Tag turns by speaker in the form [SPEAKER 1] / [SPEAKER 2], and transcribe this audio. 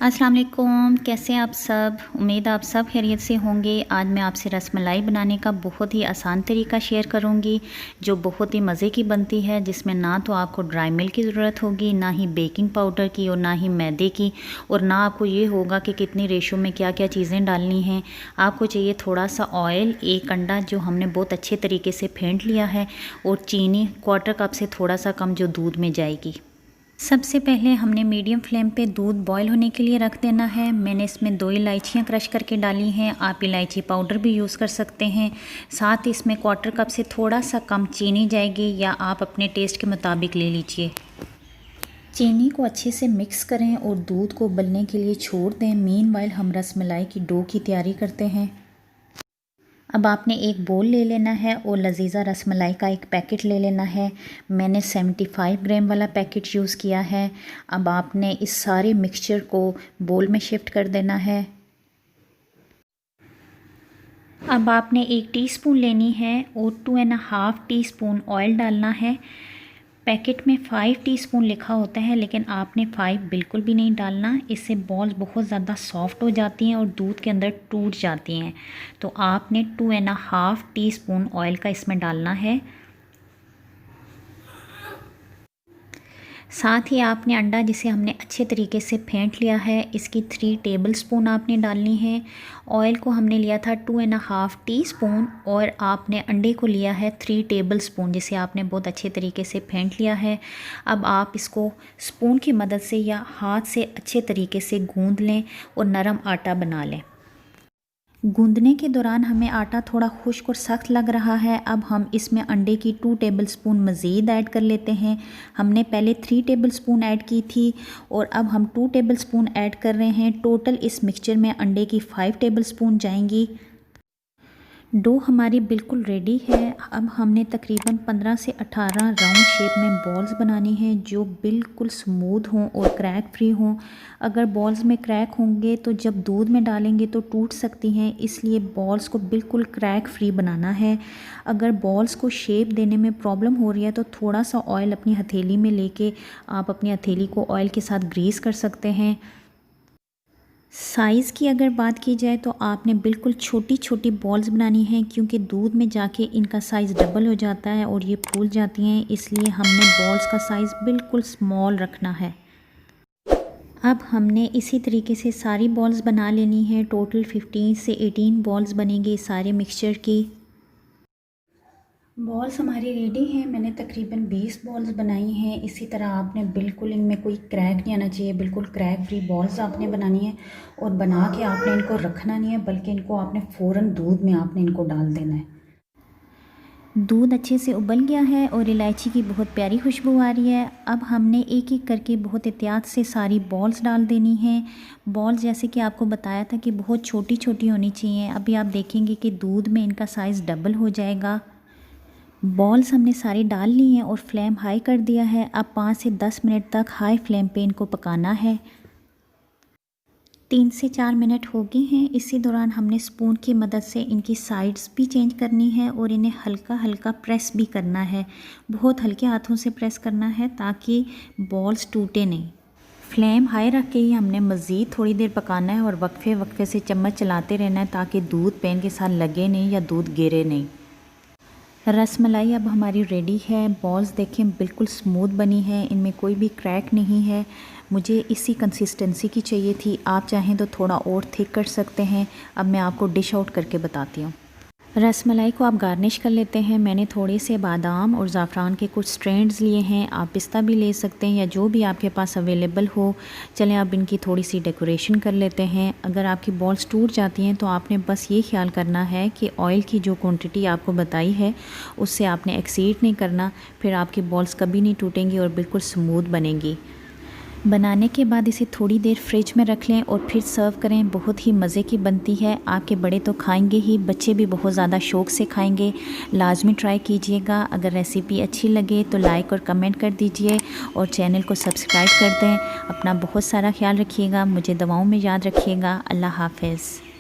[SPEAKER 1] अस्सलाम वालेकुम, कैसे हैं आप सब। उम्मीद आप सब खैरियत से होंगे। आज मैं आपसे रसमलाई बनाने का बहुत ही आसान तरीका शेयर करूंगी जो बहुत ही मज़े की बनती है, जिसमें ना तो आपको ड्राई मिल्क की ज़रूरत होगी, ना ही बेकिंग पाउडर की और ना ही मैदे की, और ना आपको ये होगा कि कितनी रेशो में क्या क्या चीज़ें डालनी हैं। आपको चाहिए थोड़ा सा ऑयल, एक अंडा जो हमने बहुत अच्छे तरीके से फेंट लिया है, और चीनी 1/4 कप से थोड़ा सा कम जो दूध में जाएगी। सबसे पहले हमने मीडियम फ्लेम पे दूध बॉईल होने के लिए रख देना है। मैंने इसमें 2 इलायचियाँ क्रश करके डाली हैं, आप इलायची पाउडर भी यूज़ कर सकते हैं। साथ ही इसमें 1/4 कप से थोड़ा सा कम चीनी जाएगी, या आप अपने टेस्ट के मुताबिक ले लीजिए। चीनी को अच्छे से मिक्स करें और दूध को उबलने के लिए छोड़ दें। मीनवाइल हम रसमलाई की डो की तैयारी करते हैं। अब आपने एक बोल ले लेना है और लजीज़ा रसमलाई का एक पैकेट ले लेना है। मैंने 75 ग्राम वाला पैकेट यूज़ किया है। अब आपने इस सारे मिक्सचर को बोल में शिफ्ट कर देना है। अब आपने 1 टीस्पून लेनी है और 2.5 टीस्पून ऑयल डालना है। पैकेट में 5 टीस्पून लिखा होता है, लेकिन आपने 5 बिल्कुल भी नहीं डालना, इससे बॉल्स बहुत ज़्यादा सॉफ्ट हो जाती हैं और दूध के अंदर टूट जाती हैं। तो आपने 2.5 टीस्पून ऑयल का इसमें डालना है। साथ ही आपने अंडा जिसे हमने अच्छे तरीके से फेंट लिया है, इसकी 3 टेबलस्पून आपने डालनी है। ऑयल को हमने लिया था 2.5 टीस्पून और आपने अंडे को लिया है 3 टेबलस्पून, जिसे आपने बहुत अच्छे तरीके से फेंट लिया है। अब आप इसको स्पून की मदद से या हाथ से अच्छे तरीके से गूंद लें और नरम आटा बना लें। गूंदने के दौरान हमें आटा थोड़ा खुश्क और सख्त लग रहा है। अब हम इसमें अंडे की 2 टेबलस्पून मज़ीद ऐड कर लेते हैं। हमने पहले 3 टेबलस्पून ऐड की थी और अब हम 2 टेबलस्पून ऐड कर रहे हैं। टोटल इस मिक्सचर में अंडे की 5 टेबलस्पून जाएंगी। डो हमारी बिल्कुल रेडी है। अब हमने तकरीबन 15 से 18 राउंड शेप में बॉल्स बनानी हैं जो बिल्कुल स्मूथ हों और क्रैक फ्री हों। अगर बॉल्स में क्रैक होंगे तो जब दूध में डालेंगे तो टूट सकती हैं, इसलिए बॉल्स को बिल्कुल क्रैक फ्री बनाना है। अगर बॉल्स को शेप देने में प्रॉब्लम हो रही है तो थोड़ा सा ऑयल अपनी हथेली में लेके आप अपनी हथेली को ऑयल के साथ ग्रीस कर सकते हैं। साइज़ की अगर बात की जाए तो आपने बिल्कुल छोटी छोटी बॉल्स बनानी है, क्योंकि दूध में जाके इनका साइज़ डबल हो जाता है और ये फूल जाती हैं, इसलिए हमने बॉल्स का साइज़ बिल्कुल स्मॉल रखना है। अब हमने इसी तरीके से सारी बॉल्स बना लेनी है। टोटल 15 से 18 बॉल्स बनेंगी सारे मिक्सचर की। बॉल्स हमारी रेडी हैं। मैंने तकरीबन 20 बॉल्स बनाई हैं। इसी तरह आपने बिल्कुल इनमें कोई क्रैक नहीं आना चाहिए, बिल्कुल क्रैक फ्री बॉल्स आपने बनानी है। और बना के आपने इनको रखना नहीं है, बल्कि इनको आपने फ़ौरन दूध में आपने इनको डाल देना है। दूध अच्छे से उबल गया है और इलायची की बहुत प्यारी खुशबू आ रही है। अब हमने एक एक करके बहुत एहतियात से सारी बॉल्स डाल देनी हैं। बॉल्स जैसे कि आपको बताया था कि बहुत छोटी छोटी होनी चाहिए। अभी आप देखेंगे कि दूध में इनका साइज़ डबल हो जाएगा। बॉल्स हमने सारी डाल ली हैं और फ्लेम हाई कर दिया है। अब 5 से 10 मिनट तक हाई फ्लेम पे इनको पकाना है। 3 से 4 मिनट हो गए हैं। इसी दौरान हमने स्पून की मदद से इनकी साइड्स भी चेंज करनी है और इन्हें हल्का हल्का प्रेस भी करना है। बहुत हल्के हाथों से प्रेस करना है ताकि बॉल्स टूटे नहीं। फ्लेम हाई रख के ही हमने मज़ीद थोड़ी देर पकाना है और वक्फे वक्फे से चम्मच चलाते रहना है ताकि दूध पैन के साथ लगे नहीं या दूध गिरे नहीं। रसमलाई अब हमारी रेडी है। बॉल्स देखें बिल्कुल स्मूथ बनी है, इनमें कोई भी क्रैक नहीं है। मुझे इसी कंसिस्टेंसी की चाहिए थी, आप चाहें तो थोड़ा और थिक कर सकते हैं। अब मैं आपको डिश आउट करके बताती हूँ। रसमलाई को आप गार्निश कर लेते हैं। मैंने थोड़े से बादाम और ज़ाफ़रान के कुछ स्ट्रैंड्स लिए हैं, आप पिस्ता भी ले सकते हैं या जो भी आपके पास अवेलेबल हो। चलें अब इनकी थोड़ी सी डेकोरेशन कर लेते हैं। अगर आपकी बॉल्स टूट जाती हैं तो आपने बस ये ख्याल करना है कि ऑयल की जो क्वांटिटी आपको बताई है उससे आपने एक्सीड नहीं करना, फिर आपकी बॉल्स कभी नहीं टूटेंगी और बिल्कुल स्मूथ बनेंगी। बनाने के बाद इसे थोड़ी देर फ्रिज में रख लें और फिर सर्व करें। बहुत ही मज़े की बनती है। आपके बड़े तो खाएंगे ही, बच्चे भी बहुत ज़्यादा शौक़ से खाएंगे। लाजमी ट्राई कीजिएगा। अगर रेसिपी अच्छी लगे तो लाइक और कमेंट कर दीजिए और चैनल को सब्सक्राइब कर दें। अपना बहुत सारा ख्याल रखिएगा, मुझे दवाओं में याद रखिएगा। अल्लाह हाफ़िज़।